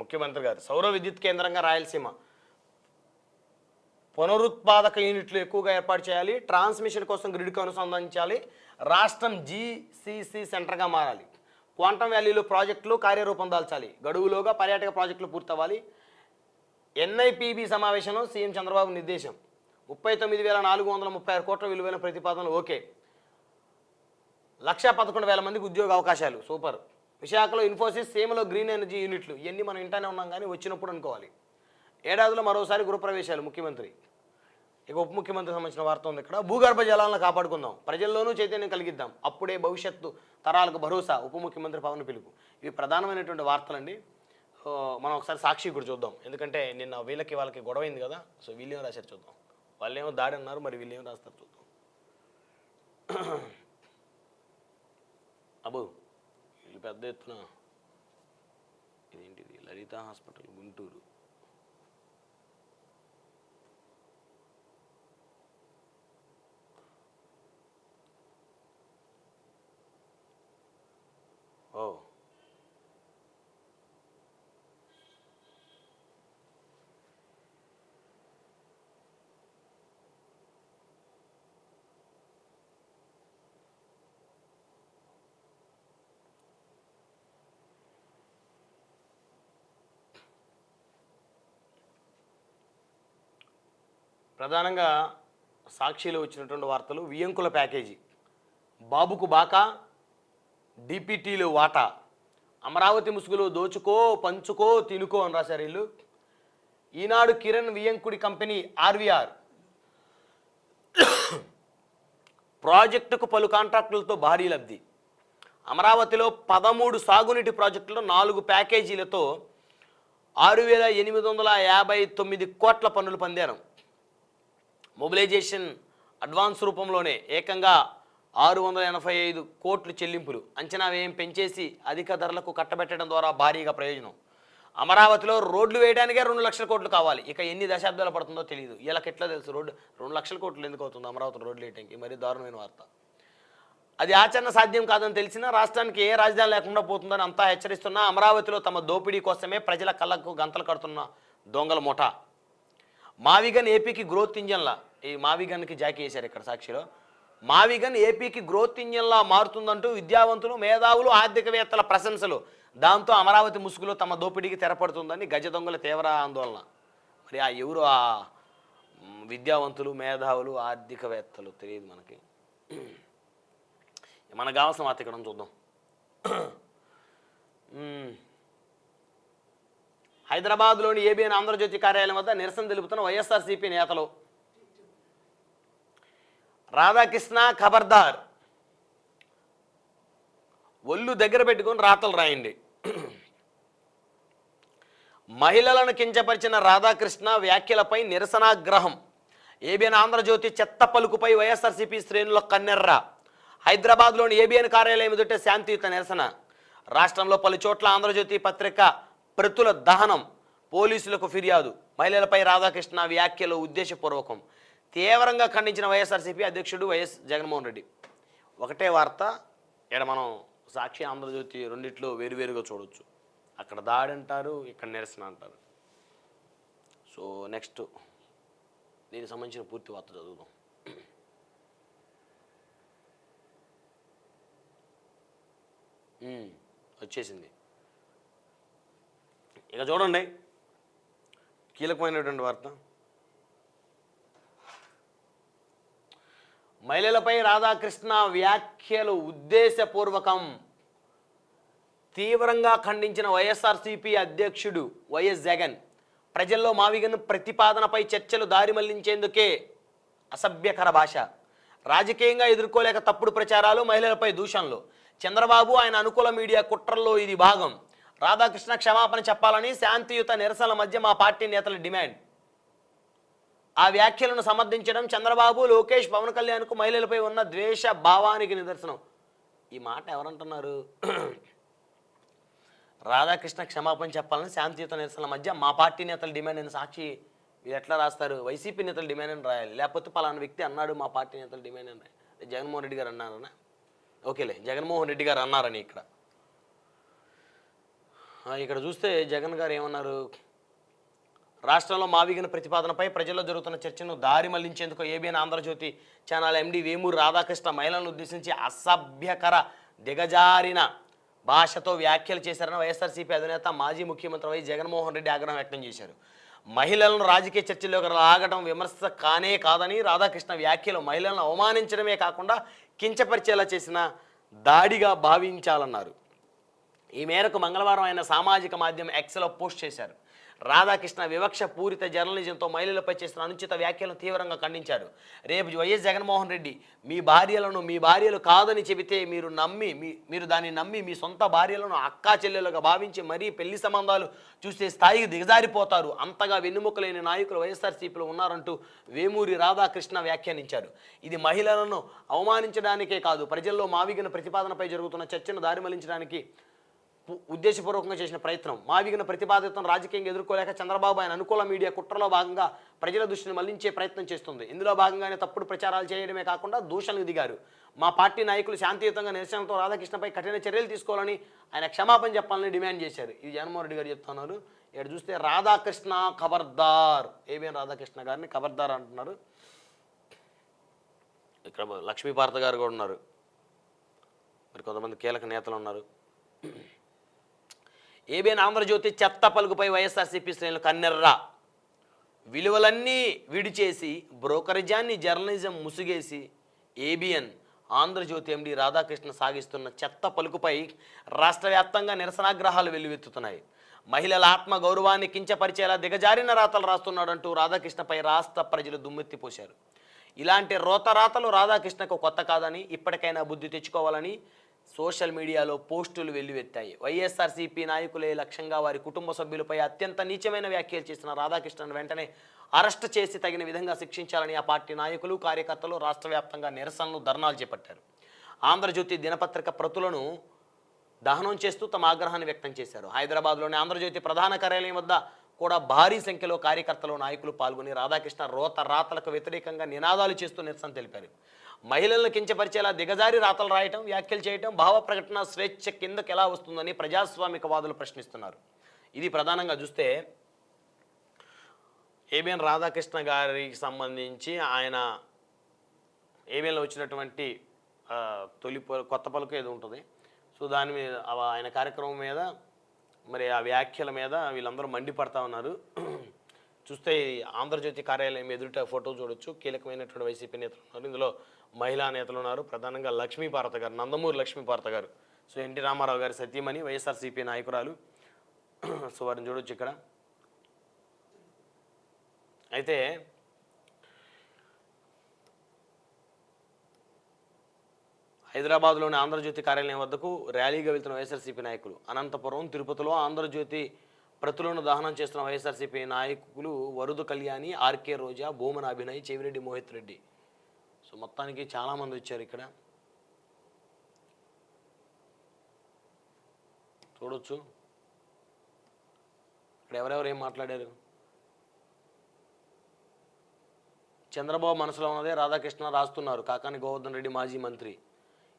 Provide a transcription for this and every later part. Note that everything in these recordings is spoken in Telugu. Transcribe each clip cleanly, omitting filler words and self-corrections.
ముఖ్యమంత్రి గారు. సౌర విద్యుత్ కేంద్రంగా రాయలసీమ పునరుత్పాదక యూనిట్లు ఎక్కువగా ఏర్పాటు చేయాలి, ట్రాన్స్మిషన్ కోసం గ్రిడ్కు అనుసంధానించాలి, రాష్ట్రం జీసీసీ సెంటర్గా మారాలి, క్వాంటమ్ వ్యాలీలో ప్రాజెక్టులు కార్యరూపం దాల్చాలి, గడువులోగా పర్యాటక ప్రాజెక్టులు పూర్తవ్వాలి. ఎన్ఐపిబి సమావేశంలో సీఎం చంద్రబాబు నిర్దేశం. 39,436 కోట్ల విలువైన ప్రతిపాదనలు ఓకే. 1,11,000 మందికి ఉద్యోగ అవకాశాలు సూపర్. విశాఖలో ఇన్ఫోసిస్, సీమలో గ్రీన్ ఎనర్జీ యూనిట్లు. ఇవన్నీ మనం ఇంటానే ఉన్నాం కానీ వచ్చినప్పుడు అనుకోవాలి. ఏడాదిలో మరోసారి గృహప్రవేశాలు ముఖ్యమంత్రి. ఇక ఉప ముఖ్యమంత్రి సంబంధించిన వార్త ఉంది ఇక్కడ. భూగర్భ జలాలను కాపాడుకుందాం, ప్రజల్లోనూ చైతన్యం కలిగిద్దాం, అప్పుడే భవిష్యత్తు తరాలకు భరోసా. ఉప ముఖ్యమంత్రి పవన్ పిలుపు. ఇవి ప్రధానమైనటువంటి వార్తలండి. మనం ఒకసారి సాక్షి కూడా చూద్దాం, ఎందుకంటే నిన్న వాళ్ళకి గొడవ అయింది కదా. సో వీళ్ళేమో రాశారు చూద్దాం. వాళ్ళేమో దాడి అన్నారు, మరి వీళ్ళేమో రాస్తారు చూద్దాం. అబ్బు వీళ్ళు పెద్ద ఎత్తున ఇదేంటిది, లలిత హాస్పిటల్ గుంటూరు. ఓ ప్రధానంగా సాక్షిలో వచ్చినటువంటి వార్తలు. వియ్యంకుల ప్యాకేజీ, బాబుకు బాకా, డిపిటీలు వాటా, అమరావతి ముసుగులో దోచుకో పంచుకో తినుకో అని రాశారు వీళ్ళు. ఈనాడు కిరణ్ వియ్యంకుడి కంపెనీ ఆర్వీఆర్ ప్రాజెక్టుకు పలు కాంట్రాక్టులతో భారీ లబ్ధి. అమరావతిలో 13 సాగునీటి ప్రాజెక్టులో 4 ప్యాకేజీలతో 6,859 కోట్ల పన్నులు పొందారు. మొబిలైజేషన్ అడ్వాన్స్ రూపంలోనే ఏకంగా 685 కోట్లు చెల్లింపులు. అంచనా వ్యయం పెంచేసి అధిక ధరలకు కట్టబెట్టడం ద్వారా భారీగా ప్రయోజనం. అమరావతిలో రోడ్లు వేయడానికే 2 లక్షల కోట్లు కావాలి. ఇక ఎన్ని దశాబ్దాలు పడుతుందో తెలియదు. వీళ్ళకి ఎట్లా తెలుసు రోడ్డు 2 లక్షల కోట్లు ఎందుకు అవుతుంది అమరావతి రోడ్లు వేయడానికి? మరీ దారుణమైన వార్త. అది ఆచరణ సాధ్యం కాదని తెలిసినా రాష్ట్రానికి ఏ రాజధాని లేకుండా పోతుందని అంతా హెచ్చరిస్తున్నా అమరావతిలో తమ దోపిడీ కోసమే ప్రజల కళ్ళకు గంతలు కడుతున్న దొంగల ముఠా. మావిగన్ ఏపీకి గ్రోత్ ఇంజన్లా. ఈ మావిగన్కి జాకీ వేశారు ఇక్కడ సాక్షిలో. మావిగన్ ఏపీకి గ్రోత్ ఇంజన్లా మారుతుందంటూ విద్యావంతులు, మేధావులు, ఆర్థికవేత్తల ప్రశంసలు. దాంతో అమరావతి ముసుగులో తమ దోపిడీకి తెరపడుతుందని గజ దొంగల తీవ్ర ఆందోళన. మరి ఎవరు ఆ విద్యావంతులు, మేధావులు, ఆర్థికవేత్తలు తెలియదు మనకి. మనకు కావాల్సిన వార్త ఇక్కడ చూద్దాం. హైదరాబాద్లోని ఏబిఎన్ ఆంధ్రజ్యోతి కార్యాలయం వద్ద నిరసన తెలుపుతున్న వైఎస్ఆర్సీపీ నేతలు. రాధాకృష్ణ ఖబర్దార్, ఒళ్ళు దగ్గర పెట్టుకొని రాతలు రాయండి. మహిళలను కించపరిచిన రాధాకృష్ణ వ్యాఖ్యలపై నిరసనాగ్రహం. ఏబిఎన్ ఆంధ్రజ్యోతి చెత్త పలుకుపై వైఎస్ఆర్సీపీ శ్రేణుల కన్నెర్ర. హైదరాబాద్లోని ఏబిఎన్ కార్యాలయం ఎదుట శాంతియుత నిరసన. రాష్ట్రంలో పలు చోట్ల ఆంధ్రజ్యోతి పత్రిక ప్రతుల దహనం. పోలీసులకు ఫిర్యాదు. మహిళలపై రాధాకృష్ణ వ్యాఖ్యలు ఉద్దేశపూర్వకం. తీవ్రంగా ఖండించిన వైఎస్ఆర్సీపీ అధ్యక్షుడు వైఎస్ జగన్మోహన్ రెడ్డి. ఒకటే వార్త ఇక్కడ మనం సాక్షి, ఆంధ్రజ్యోతి రెండిట్లో వేరువేరుగా చూడవచ్చు. అక్కడ దాడి అంటారు, ఇక్కడ నిరసన అంటారు. సో నెక్స్ట్ దీనికి సంబంధించిన పూర్తి వార్త చదువుదాం. వచ్చేసింది. ఇక చూడండి కీలకమైనటువంటి వార్త. మహిళలపై రాధాకృష్ణ వ్యాఖ్యలు ఉద్దేశపూర్వకం. తీవ్రంగా ఖండించిన వైఎస్ఆర్సీపీ అధ్యక్షుడు వైఎస్ జగన్. ప్రజల్లో మావిగన్ ప్రతిపాదనపై చర్చలు దారి మళ్లించేందుకే అసభ్యకర భాష. రాజకీయంగా ఎదుర్కోలేక తప్పుడు ప్రచారాలు, మహిళలపై దూషణలు. చంద్రబాబు ఆయన అనుకూల మీడియా కుట్రల్లో ఇది భాగం. రాధాకృష్ణ క్షమాపణ చెప్పాలని శాంతియుత నిరసనల మధ్య మా పార్టీ నేతల డిమాండ్. ఆ వ్యాఖ్యలను సమర్థించడం చంద్రబాబు, లోకేష్, పవన్ కళ్యాణ్కు మహిళలపై ఉన్న ద్వేష భావానికి నిదర్శనం. ఈ మాట ఎవరంటున్నారు? రాధాకృష్ణ క్షమాపణ చెప్పాలని శాంతియుత నిరసనల మధ్య మా పార్టీ నేతల డిమాండ్ అని సాక్షి మీరు ఎట్లా రాస్తారు? వైసీపీ నేతల డిమాండ్ అని రాయాలి, లేకపోతే పలానా వ్యక్తి అన్నాడు మా పార్టీ నేతల డిమాండ్ అని రాయాలి. జగన్మోహన్ రెడ్డి గారు అన్నారనా? ఓకేలే, జగన్మోహన్ రెడ్డి గారు అన్నారని ఇక్కడ ఇక్కడ చూస్తే జగన్ గారు ఏమన్నారు, రాష్ట్రంలో మావిగిన ప్రతిపాదనపై ప్రజల్లో జరుగుతున్న చర్చను దారి మళ్లించేందుకు ABN Andhrajyothy channel MD Vemuri Radhakrishna మహిళలను ఉద్దేశించి అసభ్యకర దిగజారిన భాషతో వ్యాఖ్యలు చేశారని వైఎస్ఆర్సీపీ అధినేత మాజీ ముఖ్యమంత్రి వై జగన్మోహన్ రెడ్డి ఆగ్రహం వ్యక్తం చేశారు. మహిళలను రాజకీయ చర్చల్లోకి లాగడం విమర్శ కానే కాదని, రాధాకృష్ణ వ్యాఖ్యలు మహిళలను అవమానించడమే కాకుండా కించపరిచేలా చేసిన దాడిగా భావించాలన్నారు. ఈ మేరకు మంగళవారం ఆయన సామాజిక మాధ్యమం ఎక్స్లో పోస్ట్ చేశారు. రాధాకృష్ణ వివక్ష పూరిత జర్నలిజంతో మహిళలపై చేసిన అనుచిత వ్యాఖ్యలను తీవ్రంగా ఖండించారు. రేపు వైఎస్ జగన్మోహన్ రెడ్డి మీ భార్యలు కాదని చెబితే మీరు దాన్ని నమ్మి మీ సొంత భార్యలను అక్కా చెల్లెలుగా భావించి మరీ పెళ్లి సంబంధాలు చూసే స్థాయికి దిగజారిపోతారు. అంతగా వెన్నుముకలేని నాయకులు వైఎస్ఆర్సీపీలో ఉన్నారంటూ వేమూరి రాధాకృష్ణ వ్యాఖ్యానించారు. ఇది మహిళలను అవమానించడానికే కాదు, ప్రజల్లో మావిగిన ప్రతిపాదనపై జరుగుతున్న చర్చను దారి మళ్లించడానికి ఉద్దేశపూర్వకంగా చేసిన ప్రయత్నం. మావిగిన ప్రతిపాదితను రాజకీయంగా ఎదుర్కోలేక చంద్రబాబు ఆయన అనుకూల మీడియా కుట్రలో భాగంగా ప్రజల దృష్టిని మళ్లించే ప్రయత్నం చేస్తుంది. ఇందులో భాగంగానే తప్పుడు ప్రచారాలు చేయడమే కాకుండా దూషణలకు దిగారు. మా పార్టీ నాయకులు శాంతియుతంగా నిరసనతో రాధాకృష్ణపై కఠిన చర్యలు తీసుకోవాలని, ఆయన క్షమాపణ చెప్పాలని డిమాండ్ చేశారు. ఇది జగన్మోహన్ రెడ్డి గారు చెప్తున్నారు. ఇక్కడ చూస్తే రాధాకృష్ణ ఖబర్దార్, ఏబిఎన్ రాధాకృష్ణ గారిని ఖబర్దార్ అంటున్నారు. ఇక్కడ లక్ష్మీపార్త గారు కూడా ఉన్నారు, మరి కొంతమంది కీలక నేతలు ఉన్నారు. ఏబిఎన్ ఆంధ్రజ్యోతి చెత్త పలుకుపై వైఎస్ఆర్సీపీ శ్రేణులు కన్నెర్రా, విలువలన్నీ విడిచేసి బ్రోకరేజాన్ని జర్నలిజం ముసుగేసి ఏబిఎన్ ఆంధ్రజ్యోతి ఎండి రాధాకృష్ణ సాగిస్తున్న చెత్త పలుకుపై రాష్ట్ర వ్యాప్తంగా నిరసనాగ్రహాలు వెల్లువెత్తుతున్నాయి. మహిళల ఆత్మ గౌరవాన్ని కించపరిచేలా దిగజారిన రాతలు రాస్తున్నాడంటూ రాధాకృష్ణపై రాష్ట్ర ప్రజలు దుమ్మెత్తిపోశారు. ఇలాంటి రోతరాతలు రాధాకృష్ణకు కొత్త కాదని, ఇప్పటికైనా బుద్ధి తెచ్చుకోవాలని సోషల్ మీడియాలో పోస్టులు వెల్లువెత్తాయి. వైఎస్ఆర్సీపీ నాయకులే లక్ష్యంగా వారి కుటుంబ సభ్యులపై అత్యంత నీచమైన వ్యాఖ్యలు చేసిన రాధాకృష్ణను వెంటనే అరెస్ట్ చేసి తగిన విధంగా శిక్షించాలని ఆ పార్టీ నాయకులు, కార్యకర్తలు రాష్ట్ర వ్యాప్తంగా నిరసనలు, ధర్నాలు చేపట్టారు. ఆంధ్రజ్యోతి దినపత్రిక ప్రతులను దహనం చేస్తూ తమ ఆగ్రహాన్ని వ్యక్తం చేశారు. హైదరాబాద్లోని ఆంధ్రజ్యోతి ప్రధాన కార్యాలయం వద్ద కూడా భారీ సంఖ్యలో కార్యకర్తలు, నాయకులు పాల్గొని రాధాకృష్ణ రాతలకు వ్యతిరేకంగా నినాదాలు చేస్తూ నిరసన తెలిపారు. మహిళలను కించపరిచేలా దిగజారి రాతలు రాయటం, వ్యాఖ్యలు చేయటం భావ ప్రకటన స్వేచ్ఛ కిందకు ఎలా వస్తుందని ప్రజాస్వామికవాదులు ప్రశ్నిస్తున్నారు. ఇది ప్రధానంగా చూస్తే ఏబిఎన్ రాధాకృష్ణ గారికి సంబంధించి ఆయన ఏబిఎన్లో వచ్చినటువంటి కొత్త పలుకు ఏదో ఉంటుంది. సో దాని మీద ఆయన కార్యక్రమం మీద, మరి ఆ వ్యాఖ్యల మీద వీళ్ళందరూ మండిపడతా ఉన్నారు. చూస్తే ఆంధ్రజ్యోతి కార్యాలయం ఎదుట ఫోటో చూడొచ్చు. కీలకమైనటువంటి వైసీపీ నేతలు ఉన్నారు, ఇందులో మహిళా నేతలు ఉన్నారు. ప్రధానంగా లక్ష్మీపార్త గారు, నందమూరి లక్ష్మీపార్త గారు, సో ఎన్టీ రామారావు గారి సతీమణి, వైఎస్ఆర్సీపీ నాయకురాలు. సో వారిని చూడొచ్చు ఇక్కడ. అయితే హైదరాబాద్లోని ఆంధ్రజ్యోతి కార్యాలయం వద్దకు ర్యాలీగా వెళ్తున్న వైఎస్ఆర్సీపీ నాయకులు, అనంతపురం, తిరుపతిలో ఆంధ్రజ్యోతి ప్రతులను దహనం చేస్తున్న వైఎస్ఆర్సీపీ నాయకులు వరుదు కళ్యాణి, ఆర్కే రోజా, భూమన అభినయ్, చెవిరెడ్డి మోహిత్ రెడ్డి. సో మొత్తానికి చాలామంది వచ్చారు ఇక్కడ చూడొచ్చు. ఇక్కడ ఎవరెవరు ఏం మాట్లాడారు. చంద్రబాబు మనసులో ఉన్నదే రాధాకృష్ణ రాస్తున్నారు. కాకాని గోవర్ధన్ రెడ్డి మాజీ మంత్రి.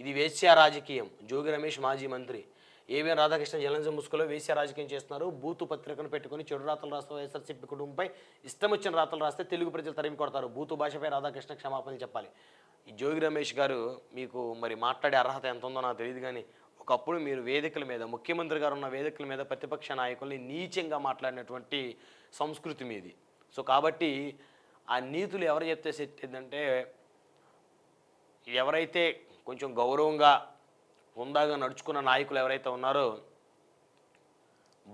ఇది వేశ్య రాజకీయం. జోగి రమేష్ మాజీ మంత్రి. ఏబిఎన్ రాధాకృష్ణ జర్నలిజం ముసుగులో వేశ్య రాజకీయం చేస్తున్నారు. బూతు పత్రికను పెట్టుకుని చెడు రాతలు రాస్తున్న వైఎస్ఆర్సీపీ కుటుంబంపై ఇష్టం వచ్చిన రాతలు రాస్తే తెలుగు ప్రజలు తరిమి కొడతారు. బూతు భాషపై రాధాకృష్ణ క్షమాపణలు చెప్పాలి. ఈ జోగి రమేష్ గారు మీకు మరి మాట్లాడే అర్హత ఎంత ఉందో నాకు తెలియదు, కానీ ఒకప్పుడు మీరు వేదికల మీద, ముఖ్యమంత్రి గారు ఉన్న వేదికల మీద ప్రతిపక్ష నాయకుల్ని నీచంగా మాట్లాడినటువంటి సంస్కృతి మీది. సో కాబట్టి ఆ నీతులు ఎవరు చెప్తే సెట్ ఏంటంటే, ఎవరైతే కొంచెం గౌరవంగా హుందాగా నడుచుకున్న నాయకులు ఎవరైతే ఉన్నారో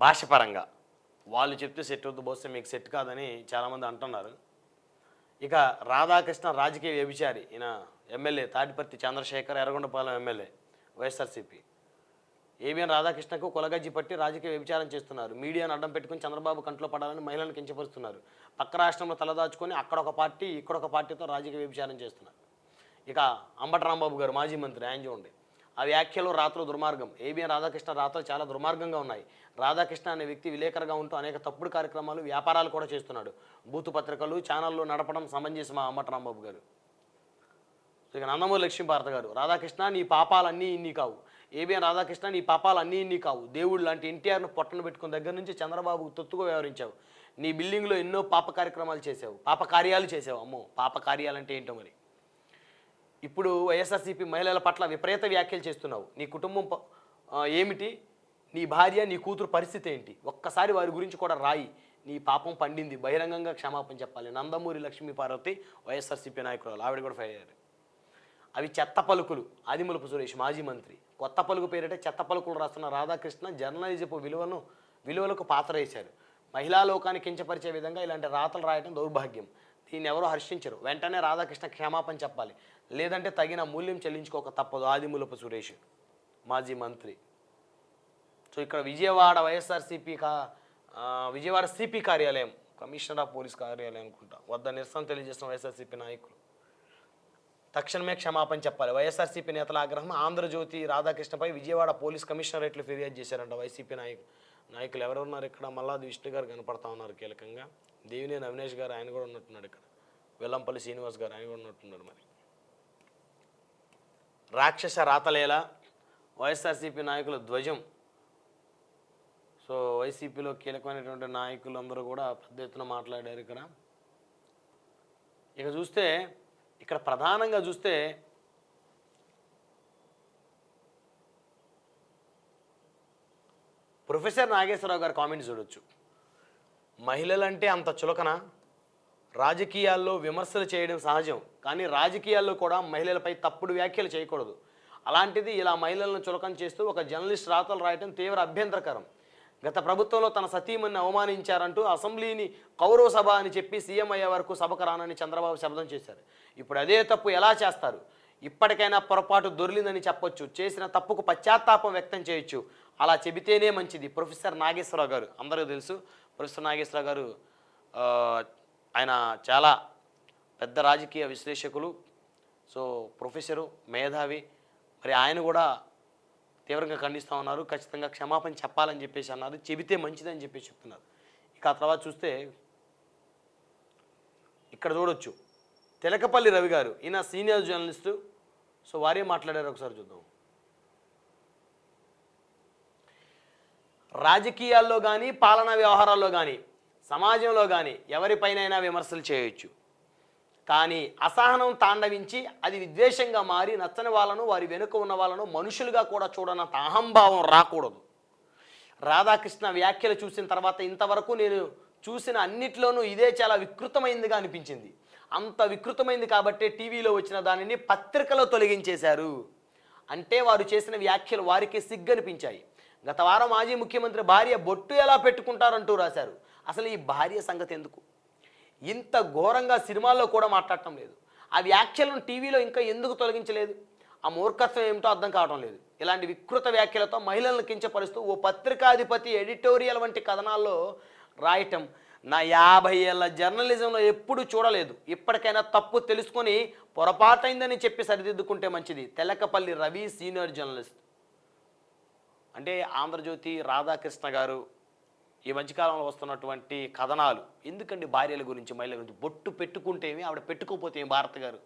భాషపరంగా వాళ్ళు చెప్తే సెట్ అవుతుంది, బహుశా మీకు సెట్ కాదని చాలామంది అంటున్నారు. ఇక రాధాకృష్ణ రాజకీయ వ్యభిచారి. ఈయన MLA Tadiparthi Chandrasekhar, Yerragondapalem MLA YSRCP. ABN రాధాకృష్ణకు కొలగజ్జి పట్టి రాజకీయ వ్యభిచారం చేస్తున్నారు. మీడియాను అడ్డం పెట్టుకుని చంద్రబాబు కంట్లో పడాలని మహిళలను కించపరుస్తున్నారు. పక్క రాష్ట్రంలో తలదాచుకొని అక్కడ ఒక పార్టీ, ఇక్కడ ఒక పార్టీతో రాజకీయ వ్యభిచారం చేస్తున్నారు. ఇక అంబటి రాంబాబు గారు మాజీ మంత్రి, ఆయన చూడండి, ఆ వ్యాఖ్యలు రాతలు దుర్మార్గం. ఏబిఎన్ రాధాకృష్ణ రాతలు చాలా దుర్మార్గంగా ఉన్నాయి. రాధాకృష్ణ అనే వ్యక్తి విలేకరుగా ఉంటూ అనేక తప్పుడు కార్యక్రమాలు, వ్యాపారాలు కూడా చేస్తున్నాడు. బూతు పత్రికలు, ఛానళ్ళు నడపడం సమంజసం మా అంబటి రాంబాబు గారు. ఇక నందమూరి లక్ష్మీపార్త గారు, రాధాకృష్ణ నీ పాపాలన్నీ ఇన్ని కావు. ఏబిఎన్ రాధాకృష్ణ నీ పాపాలు అన్నీ ఇన్ని కావు, దేవుడు లాంటి ఎన్టీఆర్ను పొట్టను పెట్టుకున్న దగ్గర నుంచి చంద్రబాబు తొత్తుగా వ్యవహరించావు, నీ బిల్డింగ్లో ఎన్నో పాప కార్యక్రమాలు చేసావు, పాప కార్యాలు చేసావు. అమ్మో, పాప కార్యాలు అంటే ఏంటో మరి. ఇప్పుడు వైఎస్ఆర్సీపీ మహిళల పట్ల విపరీత వ్యాఖ్యలు చేస్తున్నావు. నీ కుటుంబం ఏమిటి, నీ భార్య నీ కూతురు పరిస్థితి ఏంటి, ఒక్కసారి వారి గురించి కూడా రాయి. నీ పాపం పండింది, బహిరంగంగా క్షమాపణ చెప్పాలి. నందమూరి లక్ష్మీ పార్వతి వైఎస్ఆర్సీపీ నాయకురాలు, ఆవిడ కూడా ఫైర్ అయ్యారు. అవి చెత్త పలుకులు. ఆదిమూలపు సురేష్ మాజీ మంత్రి. కొత్త పలుకు పేరిట చెత్త పలుకులు రాస్తున్న రాధాకృష్ణ జర్నలిజపు విలువలకు పాత్ర వేశారు. మహిళా లోకాన్ని కించపరిచే విధంగా ఇలాంటి రాతలు రాయడం దౌర్భాగ్యం. దీన్ని ఎవరో హర్షించరు. వెంటనే రాధాకృష్ణ క్షమాపణ చెప్పాలి, లేదంటే తగిన మూల్యం చెల్లించుకోక తప్పదు. ఆదిమూలపు సురేష్ మాజీ మంత్రి. సో ఇక్కడ విజయవాడ వైఎస్ఆర్సీపీ విజయవాడ సిపి కార్యాలయం, కమిషనర్ ఆఫ్ పోలీస్ కార్యాలయం అనుకుంటా వద్ద నిరసన తెలియజేసిన వైఎస్ఆర్సీపీ నాయకులు తక్షణమే క్షమాపణ చెప్పాలి. వైఎస్ఆర్సీపీ నేతల ఆగ్రహం. ఆంధ్రజ్యోతి రాధాకృష్ణపై విజయవాడ పోలీస్ కమిషనరేట్లు ఫిర్యాదు చేశారంట వైసీపీ నాయకులు. ఎవరు ఉన్నారు ఇక్కడ? మల్లాది విష్ణు గారు కనపడతా ఉన్నారు కీలకంగా. దేవినేని అవినేష్ గారు, ఆయన కూడా ఉన్నట్టున్నాడు ఇక్కడ. వెల్లంపల్లి శ్రీనివాస్ గారు, ఆయన కూడా ఉన్నట్టున్నాడు. మరి రాక్షస రాతలేలా వైఎస్ఆర్సీపీ నాయకుల ధ్వజం. సో వైసీపీలో కీలకమైనటువంటి నాయకులు అందరూ కూడా పెద్ద ఎత్తున మాట్లాడారు ఇక్కడ. ఇక చూస్తే ఇక్కడ ప్రధానంగా చూస్తే ప్రొఫెసర్ నాగేశ్వరరావు గారి కామెంట్స్ చూడొచ్చు. మహిళలంటే అంత చులకన, రాజకీయాల్లో విమర్శలు చేయడం సహజం, కానీ రాజకీయాల్లో కూడా మహిళలపై తప్పుడు వ్యాఖ్యలు చేయకూడదు. అలాంటిది ఇలా మహిళలను చులకన చేస్తూ ఒక జర్నలిస్ట్ రాతలు రాయడం తీవ్ర అభ్యంతరకరం. గత ప్రభుత్వంలో తన సతీమణిని అవమానించారంటూ అసెంబ్లీని కౌరవ సభ అని చెప్పి సీఎం అయ్యే వరకు సభకు రానని చంద్రబాబు శబ్దం చేశారు. ఇప్పుడు అదే తప్పు ఎలా చేస్తారు? ఇప్పటికైనా పొరపాటు దొర్లిందని చెప్పొచ్చు, చేసిన తప్పుకు పశ్చాత్తాపం వ్యక్తం చేయొచ్చు. అలా చెబితేనే మంచిది. ప్రొఫెసర్ నాగేశ్వరరావు గారు అందరికీ తెలుసు. ప్రొఫెసర్ నాగేశ్వరరావు గారు ఆయన చాలా పెద్ద రాజకీయ విశ్లేషకులు. సో ప్రొఫెసరు, మేధావి. మరి ఆయన కూడా తీవ్రంగా ఖండిస్తూ ఉన్నారు. ఖచ్చితంగా క్షమాపణ చెప్పాలని చెప్పేసి అన్నారు. చెబితే మంచిదని చెప్పేసి చెప్తున్నారు. ఇక ఆ తర్వాత చూస్తే ఇక్కడ చూడొచ్చు తెలకపల్లి రవి గారు, ఈయన సీనియర్ జర్నలిస్టు. సో వారే మాట్లాడారు, ఒకసారి చూద్దాం. రాజకీయాల్లో కానీ, పాలనా వ్యవహారాల్లో కానీ, సమాజంలో కానీ ఎవరిపైనైనా విమర్శలు చేయొచ్చు, కానీ అసహనం తాండవించి అది విద్వేషంగా మారి నచ్చని వాళ్ళను, వారి వెనుక ఉన్న వాళ్ళను మనుషులుగా కూడా చూడనంత అహంభావం రాకూడదు. రాధాకృష్ణ వ్యాఖ్యలు చూసిన తర్వాత ఇంతవరకు నేను చూసిన అన్నిట్లోనూ ఇదే చాలా వికృతమైందిగా అనిపించింది. అంత వికృతమైంది కాబట్టే టీవీలో వచ్చిన దానిని పత్రికలో తొలగించేశారు. అంటే వారు చేసిన వ్యాఖ్యలు వారికి సిగ్గనిపించాయి. గత వారం మాజీ ముఖ్యమంత్రి భార్య బొట్టు ఎలా పెట్టుకుంటారంటూ రాశారు. అసలు ఈ భార్య సంగతి ఎందుకు? ఇంత ఘోరంగా సినిమాల్లో కూడా మాట్లాడటం లేదు. ఆ వ్యాఖ్యలను టీవీలో ఇంకా ఎందుకు తొలగించలేదు? ఆ మూర్ఖత్వం ఏమిటో అర్థం కావడం లేదు. ఇలాంటి వికృత వ్యాఖ్యలతో మహిళలను కించపరుస్తూ ఓ పత్రికాధిపతి ఎడిటోరియల్ వంటి కథనాల్లో రాయటం నా 50 ఏళ్ల జర్నలిజంలో ఎప్పుడు చూడలేదు. ఇప్పటికైనా తప్పు తెలుసుకొని పొరపాటైందని చెప్పి సరిదిద్దుకుంటే మంచిది. Telakapalli Ravi, senior journalist. అంటే ఆంధ్రజ్యోతి రాధాకృష్ణ గారు ఈ మధ్యకాలంలో వస్తున్నటువంటి కథనాలు ఎందుకండి? భార్యల గురించి, మహిళల గురించి. బొట్టు పెట్టుకుంటేమి, ఆవిడ పెట్టుకోపోతే ఏమి? భారత్ గారు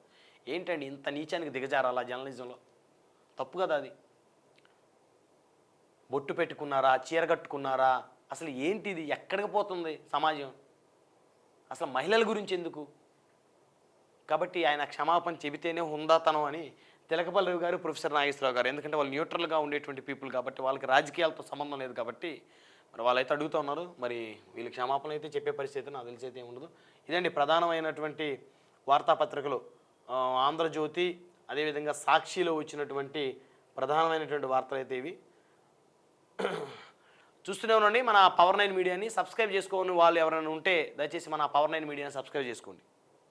ఏంటండి ఇంత నీచానికి దిగజారాలా జర్నలిజంలో? తప్పు కదా అది. బొట్టు పెట్టుకున్నారా, చీర కట్టుకున్నారా, అసలు ఏంటిది? ఎక్కడికి పోతుంది సమాజం? అసలు మహిళల గురించి ఎందుకు? కాబట్టి ఆయన క్షమాపణ చెబితేనే హుందాతనం అని తెలకపల్లి రవి గారు, ప్రొఫెసర్ నాగేశ్వరరావు గారు. ఎందుకంటే వాళ్ళు న్యూట్రల్గా ఉండేటువంటి పీపుల్ కాబట్టి, వాళ్ళకి రాజకీయాలతో సంబంధం లేదు కాబట్టి మరి వాళ్ళైతే అడుగుతూ ఉన్నారు. మరి వీళ్ళు క్షమాపణ అయితే చెప్పే పరిస్థితి నాకు తెలిసి అయితే ఉండదు. ఇదండి ప్రధానమైనటువంటి వార్తాపత్రికలు. ఆంధ్రజ్యోతి, అదేవిధంగా సాక్షిలో వచ్చినటువంటి ప్రధానమైనటువంటి వార్తలు అయితే ఇవి. చూస్తూనే ఉండండి మన పవర్ 9 మీడియాని. సబ్స్క్రైబ్ చేసుకోని వాళ్ళు ఎవరైనా ఉంటే దయచేసి మన పవర్ 9 మీడియాని సబ్స్క్రైబ్ చేసుకోండి.